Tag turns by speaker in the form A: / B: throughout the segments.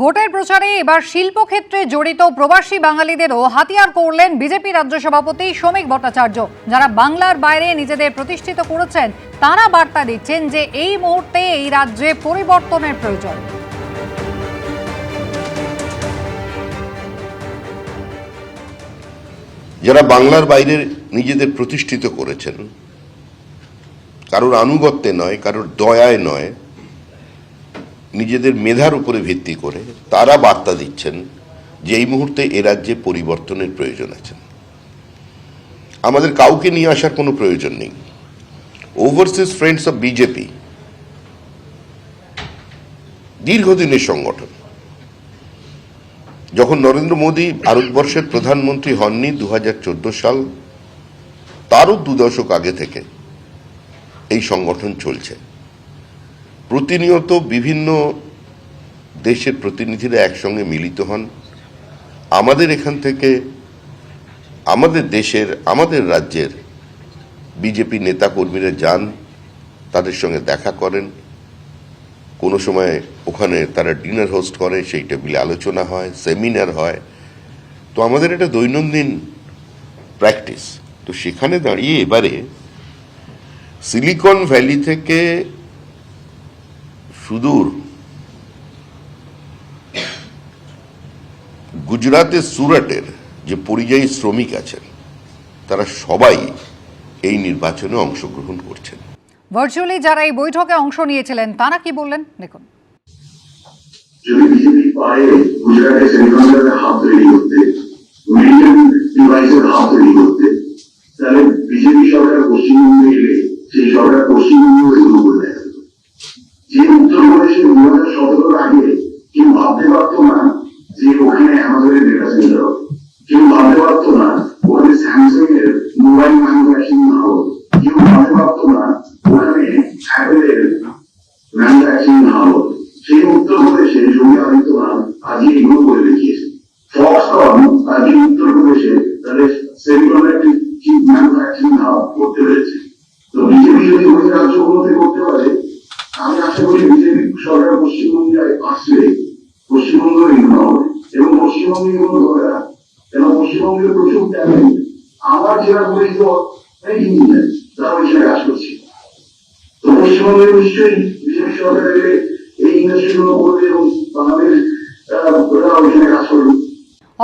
A: ভোটের প্রচারে এবার শিল্পক্ষেত্রে জড়িত প্রবাসী বাঙালিদেরও হাতিয়ার করলেন বিজেপি রাজ্য সভাপতি শ্রমিক ভট্টাচার্য। যারা বাংলার বাইরে নিজেদের প্রতিষ্ঠিত করেছেন তারা বার্তা দিচ্ছেন যে এই মুহূর্তে এই রাজ্যে পরিবর্তনের প্রয়োজন।
B: যারা বাংলার বাইরে নিজেদের প্রতিষ্ঠিত করেছেন, কারোর আনুগত্যে নয়, কারোর দয়ায় নয়, নিজেদের মেধার উপরে ভিত্তি করে তারা বার্তা দিচ্ছেন যে এই মুহূর্তে এ রাজ্যে পরিবর্তনের প্রয়োজন আছে। আমাদের কাউকে নিয়ে আসার কোনো প্রয়োজন নেই। ওভারসিজ ফ্রেন্ডস অফ বিজেপি দীর্ঘদিনের সংগঠন। যখন নরেন্দ্র মোদী ভারতবর্ষের প্রধানমন্ত্রী হননি 2014 সাল, তারও 2 দশক আগে থেকে এই সংগঠন চলছে। প্রতিনিয়ত বিভিন্ন দেশের প্রতিনিধিরা একসঙ্গে মিলিত হন। আমাদের এখান থেকে আমাদের দেশের, আমাদের রাজ্যের বিজেপি নেতাকর্মীরা যান, তাদের সঙ্গে দেখা করেন। কোনো সময় ওখানে তারা ডিনার হোস্ট করে, সেই টেবিলে আলোচনা হয়, সেমিনার হয়। তো আমাদের এটা দৈনন্দিন প্র্যাকটিস। তো সেখানে দাঁড়িয়ে এবারে সিলিকন ভ্যালি থেকে সুদূর গুজরাতের সুরাটের যে পরিযায়ী শ্রমিক আছেন, তারা সবাই এই নির্বাচনে অংশগ্রহণ করছেন।
A: ভার্চুয়ালি যারা এই বৈঠকে অংশ নিয়েছিলেন তারা কি বললেন দেখুন।
C: যদি বিজেপি পারে গুজরাটে সেমিকন্ডাক্টরের হাব তৈরি করতে, মেডিকেল ডিভাইসের হাব তৈরি করতে, তাহলে বিজেপি সরকার পশ্চিমবঙ্গে এলে সেই সরকার পশ্চিমবঙ্গ এগুলো করে দেয়। যে উত্তরপ্রদেশে 2017 আগে কেউ ভাবতে পারতো না যে ওখানে অ্যামাজনের ডেটা সেন্টার হবে, কেউ ভাবতে পারতো না ওখানে স্যামসাং এর মোবাইল ম্যানুফ্যাকচারিং হবে, কেউ ভাবতে পারতো না ওখানে অ্যাপেলের ম্যানুফ্যাকচারিং হবে। সেই উত্তরপ্রদেশে যোগী আদিত্যনাথ আজকে এগুলো করে দেখিয়েছে। ফক্সকন আজকে উত্তরপ্রদেশে তাদের সেমিকন্ডাক্টর চিপ ম্যানুফ্যাকচারিং হাব করতে পেরেছে। তো বিজেপি যদি ওই রাজ্যগুলোতে করতে পারে, আমি আশা করি বিজেপি সরকার পশ্চিমবঙ্গে আসলে পশ্চিমবঙ্গ এগুলো হবে এবং পশ্চিমবঙ্গে এগুলো ধরে রাখবে। কেন পশ্চিমবঙ্গের প্রচুর ট্যালেন্ট, আমার জেলা পরিচিত অনেক ইঞ্জিনিয়ার যারা ওইখানে কাজ করছে। তো পশ্চিমবঙ্গে নিশ্চয়ই বিজেপি সরকার এই ইন্ডাস্ট্রিগুলো করবে এবং বাংলাদেশ ওইখানে কাজ করবে।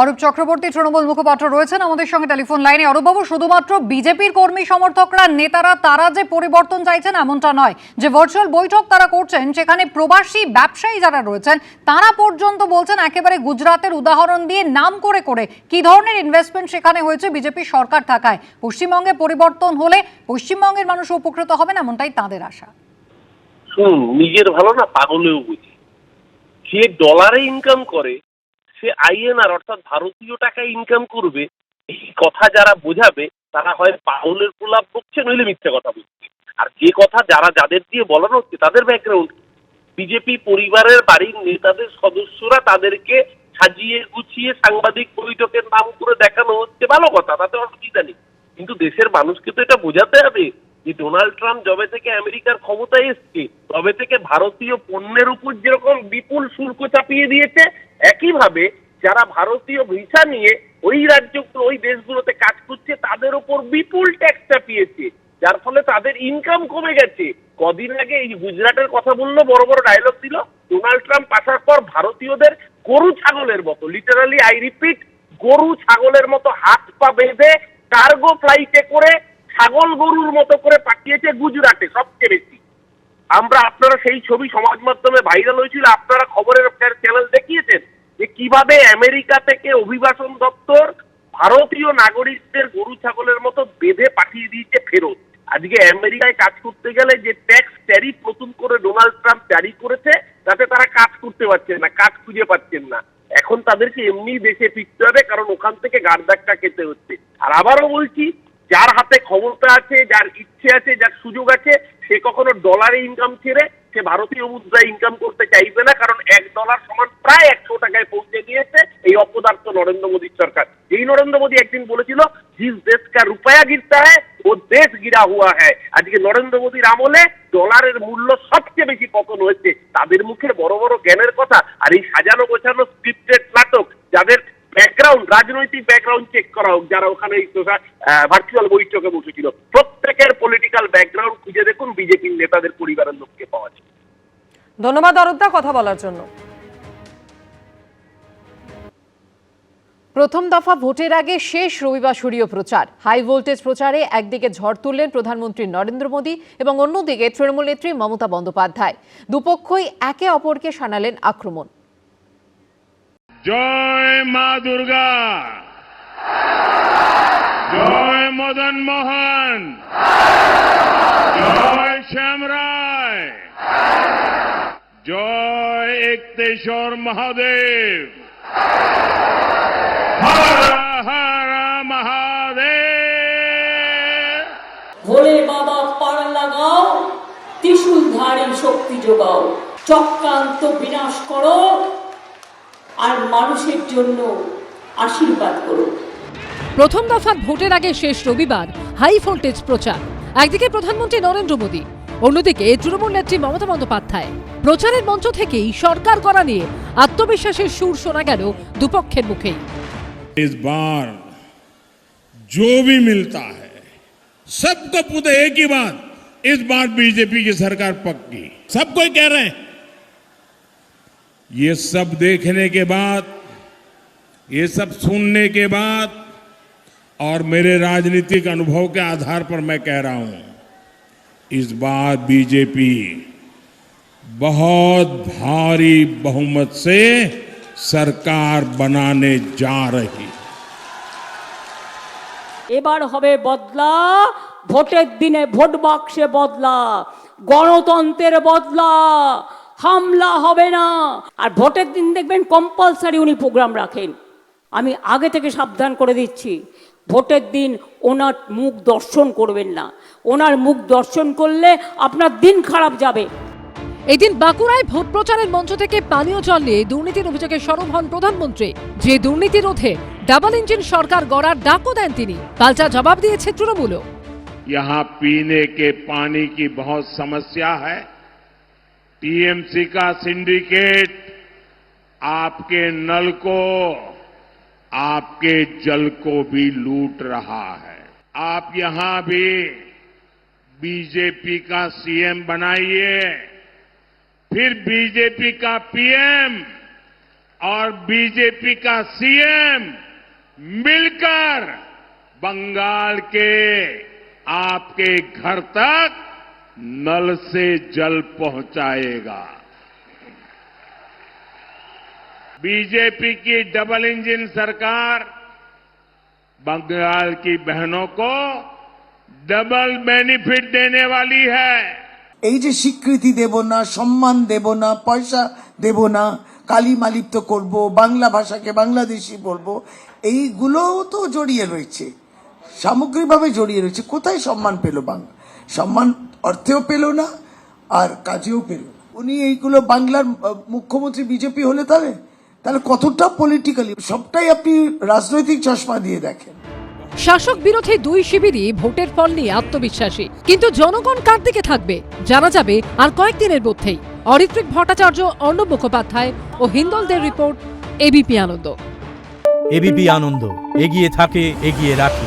A: অরূপ চক্রবর্তী তৃণমূল মুখপাত্র রয়েছেন আমাদের সঙ্গে টেলিফোন লাইনে। অরূপবাবু, শুধুমাত্র বিজেপির কর্মী সমর্থকরা, নেতারা তারা যে পরিবর্তন চাইছেন এমনটা নয়। যে ভার্চুয়াল বৈঠক তারা করছেন সেখানে প্রবাসী ব্যবসায়ী যারা রয়েছেন তারা পর্যন্ত বলছেন, একেবারে গুজরাতের উদাহরণ দিয়ে নাম করে করে কি ধরনের ইনভেস্টমেন্ট সেখানে হয়েছে বিজেপি সরকার থাকায়। পশ্চিমবঙ্গে পরিবর্তন হলে পশ্চিমবঙ্গের মানুষ উপকৃত হবেন, এমনটাই তাদের আশা।
D: শুনুন, নিজের ভালো না পাগলেও বুঝে। যে ডলারে ইনকাম করে সে আইএনআর অর্থাৎ ভারতীয় টাকা ইনকাম করবে, এই কথা যারা বোঝাবে তারা হয় পাগলের প্রলাপ বকছে, নইলে মিথ্যে কথা বলছে। আর যে কথা যাদের দিয়ে বলানো হচ্ছে তাদের ব্যাকগ্রাউন্ড, বিজেপি পরিবারের বাড়ির নেতাদের সদস্যরা তাদেরকে সাজিয়ে গুছিয়ে সাংবাদিক বৈঠকের নাম করে দেখানো হচ্ছে, ভালো কথা, তাতে অসুবিধা নেই। কিন্তু দেশের মানুষকে তো এটা বোঝাতে হবে যে ডোনাল্ড ট্রাম্প যবে থেকে আমেরিকার ক্ষমতায় এসছে তবে থেকে ভারতীয় পণ্যের উপর যেরকম বিপুল শুল্ক চাপিয়ে দিয়েছে, একইভাবে যারা ভারতীয় ভিসা নিয়ে ওই রাজ্যগুলো ওই দেশগুলোতে কাজ করছে তাদের উপর বিপুল ট্যাক্স চাপিয়েছে, যার ফলে তাদের ইনকাম কমে গেছে। কদিন আগে এই গুজরাটের কথা বললো, বড় বড় ডায়লগ দিল। ডোনাল্ড ট্রাম্প আসার পর ভারতীয়দের গরু ছাগলের মতো, লিটারালি আই রিপিট, গরু ছাগলের মতো হাত পা বেঁধে কার্গো ফ্লাইটে করে ছাগল গরুর মতো করে পাঠিয়েছে গুজরাটে সবচেয়ে বেশি। আপনারা সেই ছবি সমাজ মাধ্যমে ভাইরাল হয়েছিল, আপনারা খবরের চ্যানেল দেখিয়েছেন যে কিভাবে আমেরিকা থেকে অভিবাসন দপ্তর ভারতীয় নাগরিকদের গরু ছাগলের মতো বেঁধে পাঠিয়ে দিয়েছে ফেরত। আজকে আমেরিকায় কাজ করতে গেলে যে ট্যাক্স ট্যারিফ নতুন করে ডোনাল্ড ট্রাম্প জারি করেছে, তাতে তারা কাজ করতে পারছেন না, কাজ খুঁজে পাচ্ছেন না। এখন তাদেরকে এমনি দেশে ফিরতে হবে, কারণ ওখান থেকে গার্দাক্কা খেতে হচ্ছে। আর আবারও বলছি, যার হাতে ক্ষমতা আছে, যার ইচ্ছে আছে, যার সুযোগ আছে, সে কখনো ডলারে ইনকাম ছেড়ে সে ভারতীয় মুদ্রায় ইনকাম করতে চাইবে না, কারণ $1 সমান প্রায় 100 টাকায় পৌঁছে দিয়েছে এই অপদার্থ নরেন্দ্র মোদীর সরকার। এই নরেন্দ্র মোদী একদিন বলেছিল, জিস দেশ কা রুপয়া গিরতা হ্যায় वो देश गिरा हुआ है। আজকে নরেন্দ্র মোদীর আমলে ডলারের মূল্য সবচেয়ে বেশি পতন হয়েছে। তাদের মুখে বড় বড় জ্ঞানের কথা আর এই সাজানো গোছানো স্ক্রিপ্টেড নাটক, যাদের ব্যাকগ্রাউন্ড রাজনৈতিক ব্যাকগ্রাউন্ড চেক করা হোক, যারা ওখানে ভার্চুয়াল বৈঠকে বসেছিল, প্রত্যেকের পলিটিক্যাল ব্যাকগ্রাউন্ড খুঁজে দেখুন, বিজেপির নেতাদের পরিবারের লোককে পাওয়া যায়।
E: ধন্যবাদ অরূপদা কথা বলার জন্য। প্রথম দফা ভোটের আগে শেষ রবিবাসরীয় প্রচার। হাই ভোল্টেজ প্রচারে একদিকে ঝড় তুললেন প্রধানমন্ত্রী নরেন্দ্র মোদী এবং অন্যদিকে তৃণমূল নেত্রী মমতা বন্দ্যোপাধ্যায়। দুপক্ষই একে অপরকে শানালেন আক্রমণ।
F: জয় মা দুর্গা, জয় মদন মোহন, জয় শ্যামরায়, জয় একতেশ্বর মহাদেব, হর হর মহাদেব।
G: ভোলে বাবা পার লাগাও, ত্রিশূলধারী শক্তি যোগাও, চক্রান্ত বিনাশ করো আর মানুষের জন্য আশীর্বাদ করো।
H: প্রথম দফার ভোটের আগে শেষ রবিবার হাই ভোল্টেজ প্রচার। একদিকে প্রধানমন্ত্রী নরেন্দ্র মোদী, অন্যদিকে তৃণমূল নেত্রী মমতা বন্দ্যোপাধ্যায়। প্রচারের মঞ্চ থেকেই সরকার করা নিয়ে আত্মবিশ্বাসের সুর শোনা গেল দুপক্ষের মুখেই।
F: इस बार जो भी मिलता है सबको पूछे एक ही बात, इस बार बीजेपी की सरकार पक्की। सब कोई कह रहे हैं। ये सब देखने के बाद, ये सब सुनने के बाद और मेरे राजनीतिक अनुभव के आधार पर मैं कह रहा हूं, इस बार बीजेपी बहुत भारी बहुमत से सरकार बनाने जा रही।
G: এবার হবে বদলা, ভোটের দিনে ভোট বাক্সে বদলা, গণতন্ত্রের বদলা, হামলা হবে না। আর ভোটের দিন দেখবেন কম্পালসারি উনি প্রোগ্রাম রাখেন। আমি আগে থেকে সাবধান করে দিচ্ছি, ভোটের দিন ওনার মুখ দর্শন করবেন না। ওনার মুখ দর্শন করলে আপনার দিন খারাপ যাবে।
H: এদিন বাঁকুড়ায় ভোট প্রচারের মঞ্চ থেকে পানীয় জল নিয়ে দুর্নীতির অভিযোগে সরব হন প্রধানমন্ত্রী। যে দুর্নীতি রোধে ডাবল ইঞ্জিন সরকার গড়ার ডাকও দেন তিনি। পাল্টা জবাব দিয়েছে তৃণমূলও।
F: यहां पीने के पानी की बहुत समस्या है। टीएमसी का सिंडिकेट आपके नल को, आपके जल को भी लूट रहा है। आप यहां भी बीजेपी का सीएम बनाइए, फिर बीजेपी का पीएम और बीजेपी का सीएम मिलकर बंगाल के आपके घर तक नल से जल पहुंचाएगा। बीजेपी की डबल इंजन सरकार बंगाल की बहनों को डबल बेनिफिट देने वाली है।
I: এই যে স্বীকৃতি দেব না, সম্মান দেব না, পয়সা দেব না, কালিমালিপ্ত করব, বাংলা ভাষাকে বাংলাদেশি বলবো, এইগুলো তো জড়িয়ে রয়েছে, সামগ্রিকভাবে জড়িয়ে রয়েছে। কোথায় সম্মান পেল বাংলা? সম্মান অর্থেও পেল না আর কাজেও পেল না। উনি এইগুলো বাংলার মুখ্যমন্ত্রী বিজেপি হলে তাহলে কতটা পলিটিক্যালি, সবটাই আপনি রাজনৈতিক চশমা দিয়ে দেখেন।
H: শাসক বিরোধী দুই শিবিরই ভোটের ফল নিয়ে আত্মবিশ্বাসী, কিন্তু জনগণ কার দিকে থাকবে জানা যাবে আর কয়েকদিনের মধ্যেই। অরিত্রিক ভট্টাচার্য, অর্ণব মুখোপাধ্যায় ও হিন্দলদের রিপোর্ট, এবিপি আনন্দ।
J: এবিপি আনন্দ, এগিয়ে থাকে, এগিয়ে রাখে।